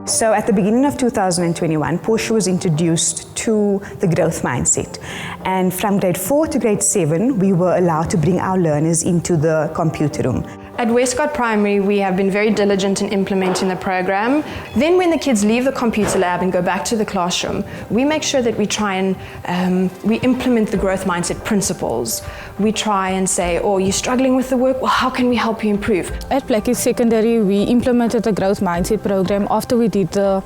So at the beginning of 2021, Portia was introduced to the growth mindset. And from grade 4 to grade 7, we were allowed to bring our learners into the computer room. At Westcott Primary, we have been very diligent in implementing the program. Then when the kids leave the computer lab and go back to the classroom, we make sure that we try and we implement the growth mindset principles. We try and say, oh, you're struggling with the work? Well, how can we help you improve? At Blackheath Secondary, we implemented the growth mindset program after we did the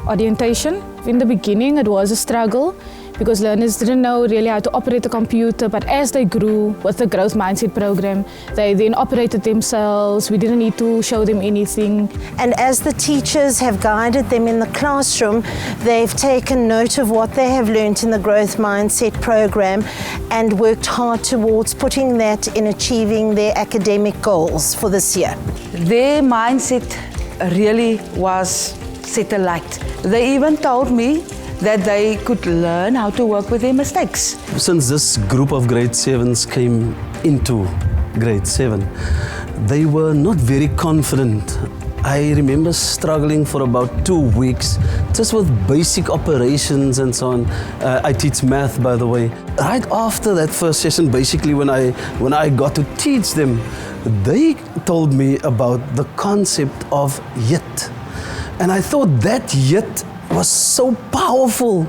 orientation. In the beginning, it was a struggle because learners didn't know really how to operate the computer, but as they grew with the growth mindset program, they then operated themselves. We didn't need to show them anything. And as the teachers have guided them in the classroom, they've taken note of what they have learnt in the growth mindset program and worked hard towards putting that in achieving their academic goals for this year. Their mindset really was set alight. They even told me that they could learn how to work with their mistakes. Since this group of grade 7s came into grade 7, they were not very confident. I remember struggling for about 2 weeks just with basic operations and so on. I teach math, by the way. Right after that first session, basically when I got to teach them, they told me about the concept of yet. And I thought that yet was so powerful.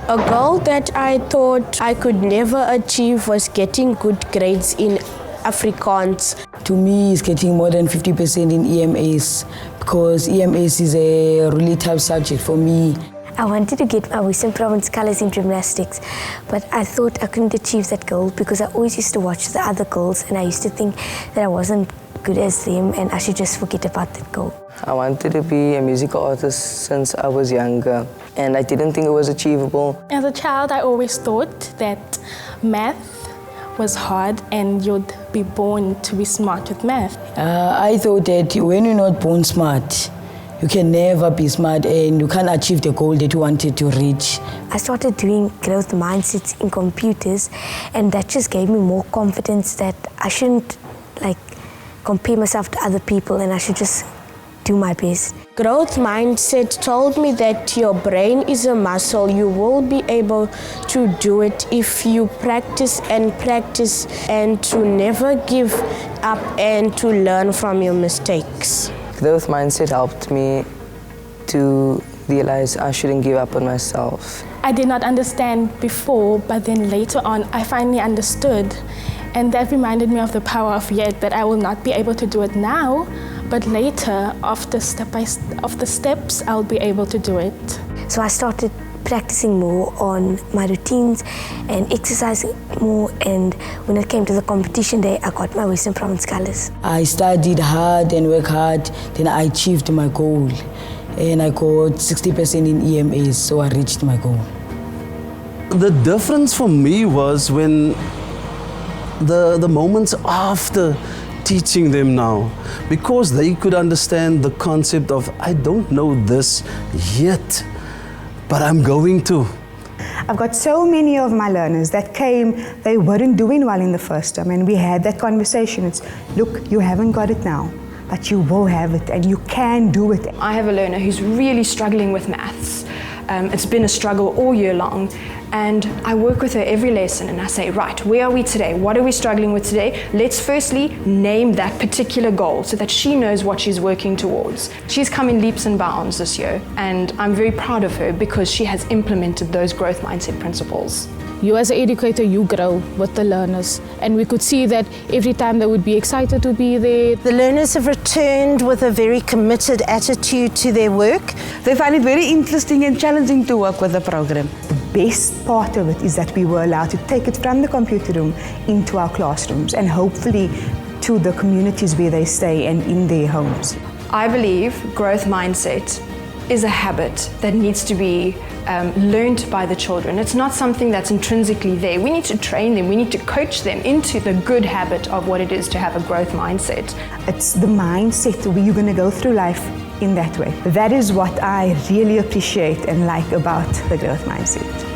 A goal that I thought I could never achieve was getting good grades in Afrikaans. To me, it's getting more than 50% in EMS because EMS is a really tough subject for me. I wanted to get my Western Province colours in gymnastics, but I thought I couldn't achieve that goal because I always used to watch the other girls and I used to think that I wasn't good as them and I should just forget about that goal. I wanted to be a musical artist since I was younger and I didn't think it was achievable. As a child, I always thought that math was hard and you'd be born to be smart with math. I thought that when you're not born smart, you can never be smart and you can't achieve the goal that you wanted to reach. I started doing growth mindsets in computers and that just gave me more confidence that I shouldn't compare myself to other people and I should just do my best. Growth mindset told me that your brain is a muscle. You will be able to do it if you practice and to never give up and to learn from your mistakes. Growth mindset helped me to realize I shouldn't give up on myself. I did not understand before, but then later on I finally understood. And that reminded me of the power of yet, that I will not be able to do it now, but later, after steps, I'll be able to do it. So I started practicing more on my routines and exercising more, and when it came to the competition day, I got my Western Province colours. I studied hard and worked hard, then I achieved my goal. And I got 60% in EMS, so I reached my goal. The difference for me was when the moments after teaching them now, because they could understand the concept of, I don't know this yet, but I'm going to. I've got so many of my learners that came, they weren't doing well in the first term, and we had that conversation. It's, look, you haven't got it now, but you will have it and you can do it. I have a learner who's really struggling with maths. It's been a struggle all year long, and I work with her every lesson and I say, right, where are we today? What are we struggling with today? Let's firstly name that particular goal so that she knows what she's working towards. She's come in leaps and bounds this year, and I'm very proud of her because she has implemented those growth mindset principles. You as an educator, you grow with the learners, and we could see that every time they would be excited to be there. The learners have returned with a very committed attitude to their work. They find it very interesting and challenging to work with the program. The best part of it is that we were allowed to take it from the computer room into our classrooms and hopefully to the communities where they stay and in their homes. I believe growth mindset is a habit that needs to be learned by the children. It's not something that's intrinsically there. We need to train them, we need to coach them into the good habit of what it is to have a growth mindset. It's the mindset where you're going to go through life in that way. That is what I really appreciate and like about the growth mindset.